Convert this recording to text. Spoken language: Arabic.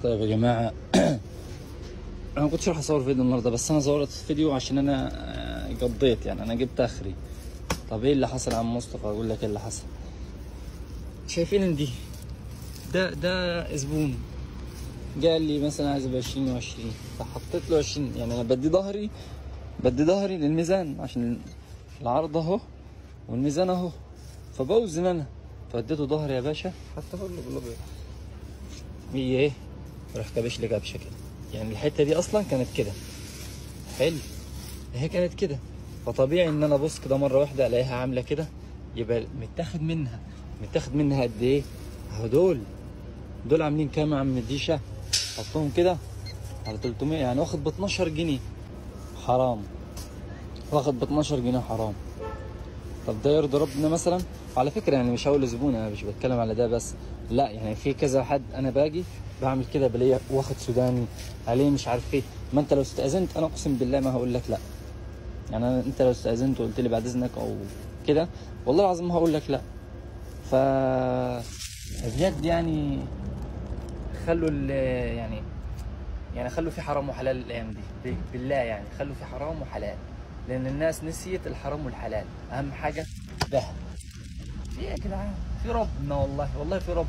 طيب يا جماعة انا ما كنتش راح اصور فيديو النهارده، بس انا صورت فيديو عشان انا قضيت، يعني انا جبت اخري. طب ايه اللي حصل يا عم مصطفى؟ اقول لك ايه اللي حصل. شايفين ان دي ده زبون قال لي مثلا عايز ب 20 و20، فحطيت له 20. يعني انا بدي ظهري للميزان عشان العرض اهو والميزان اهو، فبوزن انا، فاديته ظهري يا باشا. حتى اقول له هي ايه، راح كبش لي كبشه كده. يعني الحته دي اصلا كانت كده حلو، هي كانت كده، فطبيعي ان انا ابص كده مره واحده الاقيها عامله كده، يبقى متاخد منها قد ايه اهو. دول عاملين كام يا عم الديشه؟ حطهم كده على 300، يعني واخد ب 12 جنيه حرام، واخد ب 12 جنيه حرام. طب ده يرضي ربنا مثلا؟ على فكره يعني مش هقول زبون، انا مش بتكلم على ده بس، لا يعني في كذا حد انا باجي بعمل كده، بلاقيه واخد سوداني عليه مش عارف ايه. ما انت لو استاذنت انا اقسم بالله ما هقول لك لا. يعني انت لو استاذنت وقلت لي بعد اذنك او كده، والله العظيم ما هقول لك لا. ف بجد يعني خلوا يعني خلوا في حرام وحلال الايام دي بالله، يعني خلوا في حرام وحلال، لان الناس نسيت الحرام والحلال. اهم حاجه ده ايه يا جدعان؟ في ربنا والله في رب.